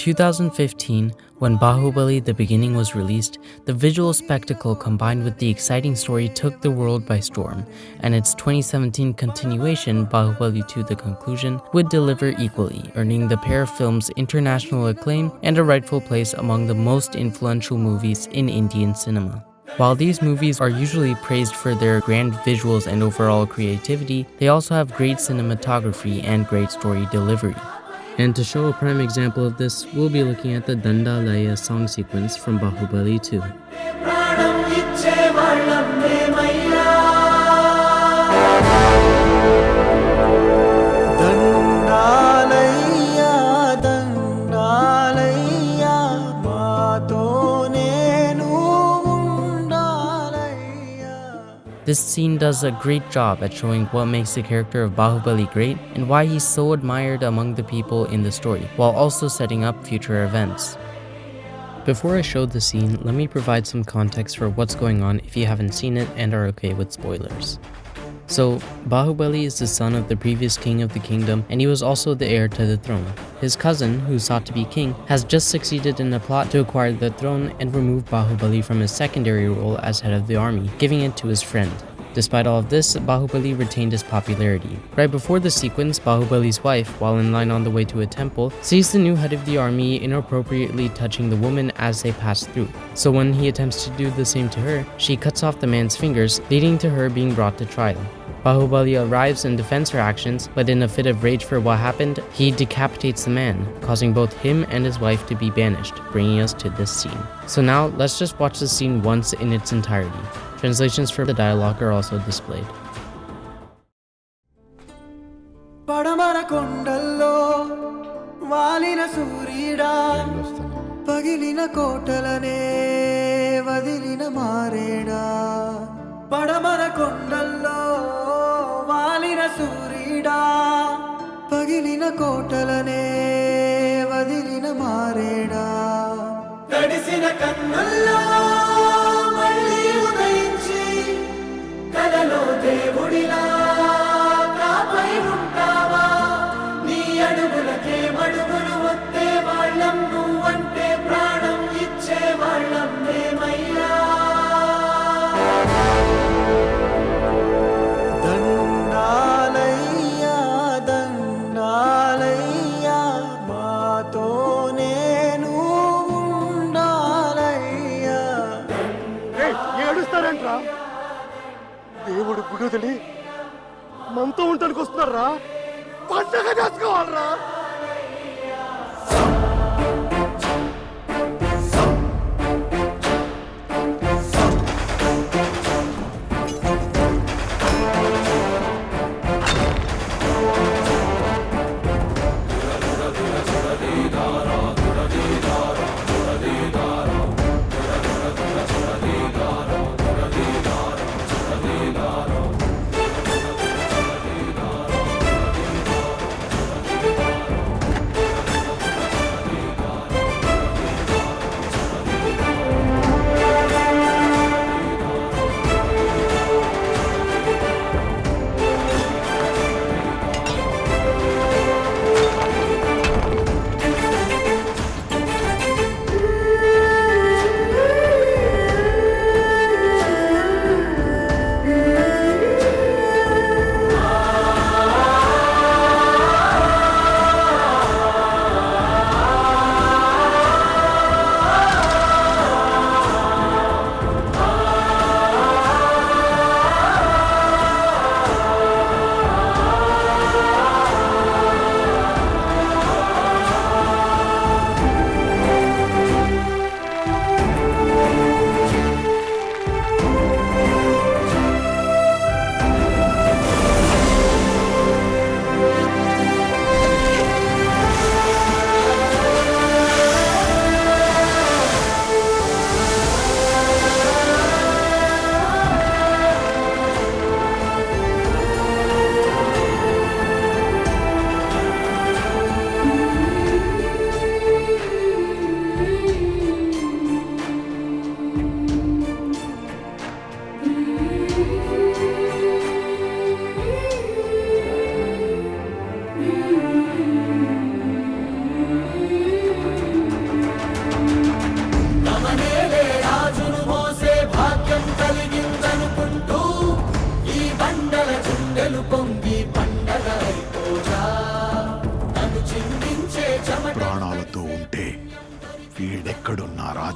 2015, when Baahubali The Beginning was released, the visual spectacle combined with the exciting story took the world by storm, and its 2017 continuation, Baahubali 2 The Conclusion, would deliver equally, earning the pair of films international acclaim and a rightful place among the most influential movies in Indian cinema. While these movies are usually praised for their grand visuals and overall creativity, they also have great cinematography and great story delivery. And to show a prime example of this, we'll be looking at the Dandalayya song sequence from Baahubali 2. This scene does a great job at showing what makes the character of Baahubali great and why he's so admired among the people in the story, while also setting up future events. Before I show the scene, let me provide some context for what's going on if you haven't seen it and are okay with spoilers. So, Baahubali is the son of the previous king of the kingdom, and he was also the heir to the throne. His cousin, who sought to be king, has just succeeded in a plot to acquire the throne and remove Baahubali from his secondary role as head of the army, giving it to his friend. Despite all of this, Baahubali retained his popularity. Right before the sequence, Baahubali's wife, while in line on the way to a temple, sees the new head of the army inappropriately touching the woman as they pass through. So when he attempts to do the same to her, she cuts off the man's fingers, leading to her being brought to trial. Bahubali arrives and defends her actions, but in a fit of rage for what happened, he decapitates the man, causing both him and his wife to be banished, bringing us to this scene. So now, let's just watch the scene once in its entirety. Translations for the dialogue are also displayed. పగిలిన కోటలనే వదిలిన మారేడా పడమర కొండల్లో వాలిన సూర్యుడా పగిలిన కోటలనే వదిలిన మారేడా తడిసిన కన్నుల్లో మళ్ళీ ఉదయించి కలలో దేవుడిలా కాపై ఉంటావా నీ అడుగులకే మడుగులు వత్తే వాళ్ళం నువ్వంటే ప్రాణం ఇచ్చే వాళ్ళం మేమయ్యా దండాలయ్యా దండాలయ్యా మాతో నేను ఉండాలయ్యా ఏడుస్తారంట్రా దేవుడు గుడుదలి మనతో ఉండడానికి వస్తున్నారా పండగ చేసుకోవాలరా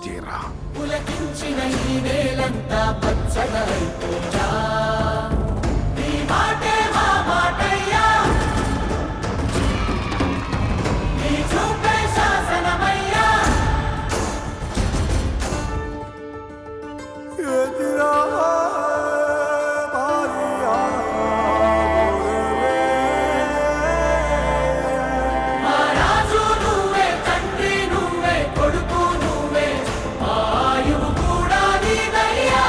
తీరా. పులకించిన ఈ నేలంతా పచ్చడైపోయా నీ మాటే మా మాటయ్యా నీ చూపే శాసనమయ్యా ఎదురా భార్యా మా రాజు నువ్వే తండ్రి నువ్వే కొడుకు నువ్వే ఆయువు కూడా నీదయ్యా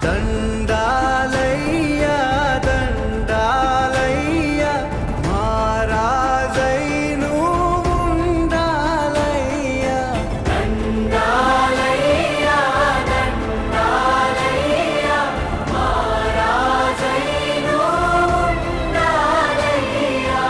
దండాలయ్యా దండాలయ్యా మహారాజై నువ్వు ఉండాలయ్యా దండాలయ్యా దండాలయ్యా మహారాజై నువ్వు ఉండాలయ్యా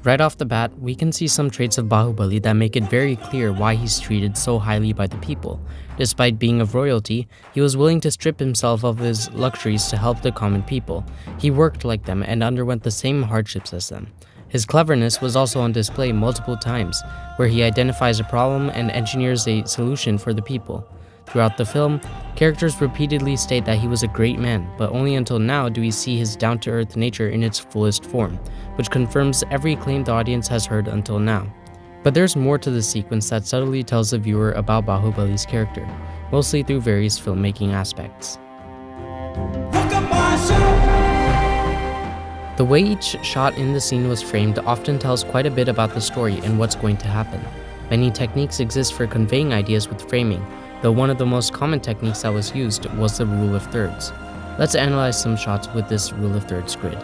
Right off the bat, we can see some traits of Baahubali that make it very clear why he's treated so highly by the people. Despite being of royalty, he was willing to strip himself of his luxuries to help the common people. He worked like them and underwent the same hardships as them. His cleverness was also on display multiple times, where he identifies a problem and engineers a solution for the people. Throughout the film, characters repeatedly state that he was a great man, but only until now do we see his down-to-earth nature in its fullest form, which confirms every claim the audience has heard until now. But there's more to the sequence that subtly tells the viewer about Bahubali's character, mostly through various filmmaking aspects. The way each shot in the scene was framed often tells quite a bit about the story and what's going to happen. Many techniques exist for conveying ideas with framing, though one of the most common techniques that was used was the rule of thirds. Let's analyze some shots with this rule of thirds grid.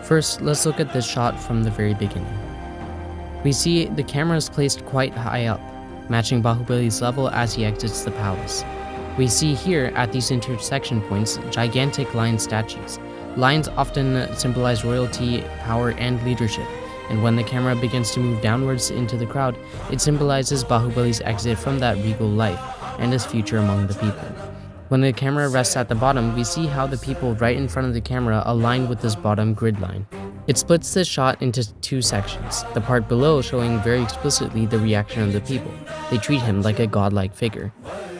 First, let's look at this shot from the very beginning. We see the camera is placed quite high up, matching Bahubali's level as he exits the palace. We see here at these intersection points gigantic lion statues. Lions often symbolize royalty, power, and leadership, and when the camera begins to move downwards into the crowd, it symbolizes Bahubali's exit from that regal life and his future among the people. When the camera rests at the bottom, we see how the people right in front of the camera align with this bottom grid line. It splits this shot into two sections, the part below showing very explicitly the reaction of the people. They treat him like a godlike figure.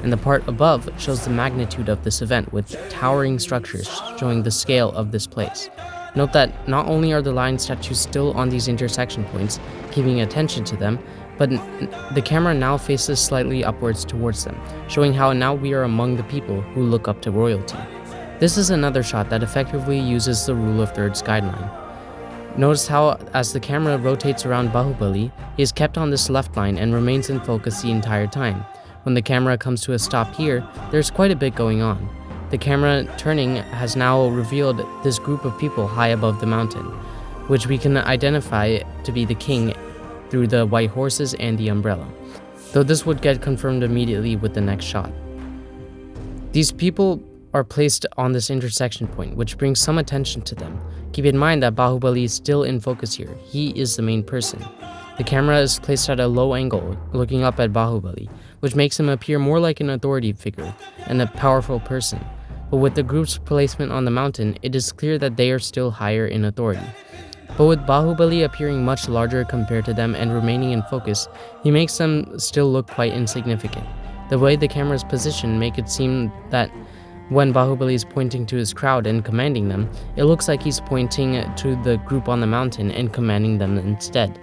And the part above shows the magnitude of this event with towering structures showing the scale of this place. Note that not only are the lion statues still on these intersection points, keeping attention to them, but the camera now faces slightly upwards towards them, showing how now we are among the people who look up to royalty. This is another shot that effectively uses the rule of thirds guideline. Notice how, as the camera rotates around Baahubali, he is kept on this left line and remains in focus the entire time. When the camera comes to a stop here, there's quite a bit going on. The camera turning has now revealed this group of people high above the mountain, which we can identify to be the king through the white horses and the umbrella, though this would get confirmed immediately with the next shot. These people are placed on this intersection point, which brings some attention to them. Keep in mind that Baahubali is still in focus here. He is the main person. The camera is placed at a low angle, looking up at Baahubali, which makes him appear more like an authority figure and a powerful person. But with the group's placement on the mountain, it is clear that they are still higher in authority. But with Baahubali appearing much larger compared to them and remaining in focus, he makes them still look quite insignificant. The way the camera's positioned make it seem that when Baahubali is pointing to his crowd and commanding them, it looks like he's pointing to the group on the mountain and commanding them instead.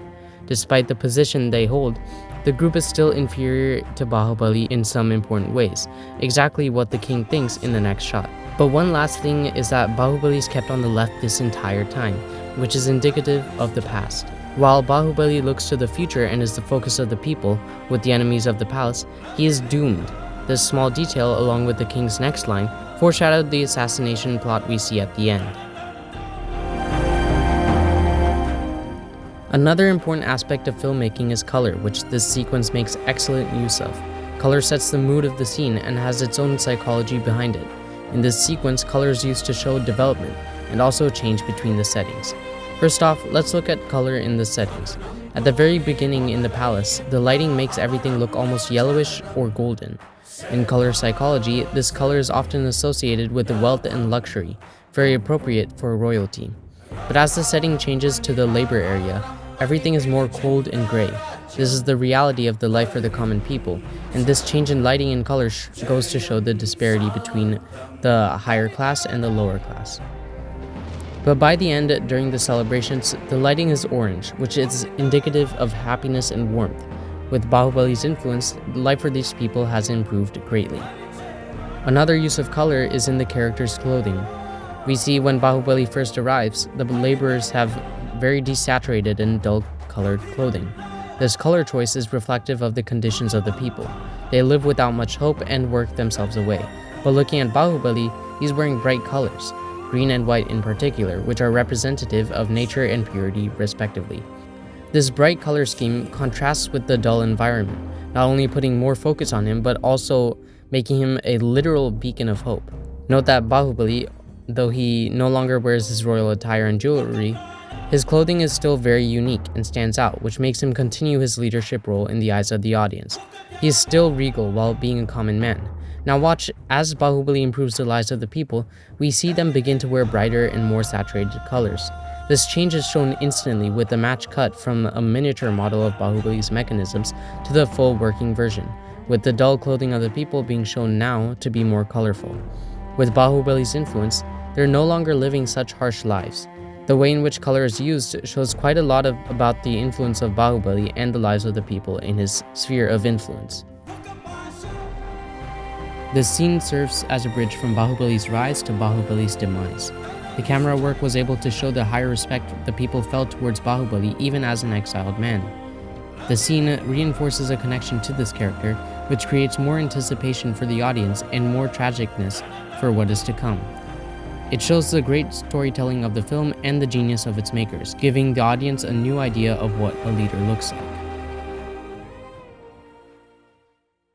Despite the position they hold, the group is still inferior to Baahubali in some important ways, exactly what the king thinks in the next shot. But one last thing is that Baahubali is kept on the left this entire time, which is indicative of the past. While Baahubali looks to the future and is the focus of the people, with the enemies of the palace, he is doomed. This small detail, along with the king's next line, foreshadowed the assassination plot we see at the end. Another important aspect of filmmaking is color, which this sequence makes excellent use of. Color sets the mood of the scene and has its own psychology behind it. In this sequence, color is used to show development and also change between the settings. First off, let's look at color in the settings. At the very beginning in the palace, the lighting makes everything look almost yellowish or golden. In color psychology, this color is often associated with wealth and luxury, very appropriate for royalty. But as the setting changes to the labor area, everything is more cold and gray. This is the reality of the life for the common people, and this change in lighting and color goes to show the disparity between the higher class and the lower class. But by the end, during the celebrations, the lighting is orange, which is indicative of happiness and warmth. With Baahubali's influence, life for these people has improved greatly. Another use of color is in the characters' clothing. We see when Baahubali first arrives, the laborers have very desaturated and dull-colored clothing. This color choice is reflective of the conditions of the people. They live without much hope and work themselves away. But looking at Baahubali, he's wearing bright colors, green and white in particular, which are representative of nature and purity respectively. This bright color scheme contrasts with the dull environment, not only putting more focus on him, but also making him a literal beacon of hope. Note that Baahubali, though he no longer wears his royal attire and jewelry, his clothing is still very unique and stands out, which makes him continue his leadership role in the eyes of the audience. He is still regal while being a common man. Now watch, as Baahubali improves the lives of the people, we see them begin to wear brighter and more saturated colors. This change is shown instantly with the match cut from a miniature model of Baahubali's mechanisms to the full working version, with the dull clothing of the people being shown now to be more colorful. With Baahubali's influence, they're no longer living such harsh lives. The way in which color is used shows quite a lot about the influence of Baahubali and the lives of the people in his sphere of influence. This scene serves as a bridge from Baahubali's rise to Baahubali's demise. The camera work was able to show the high respect the people felt towards Baahubali even as an exiled man. The scene reinforces a connection to this character, which creates more anticipation for the audience and more tragicness for what is to come. It shows the great storytelling of the film and the genius of its makers, giving the audience a new idea of what a leader looks like.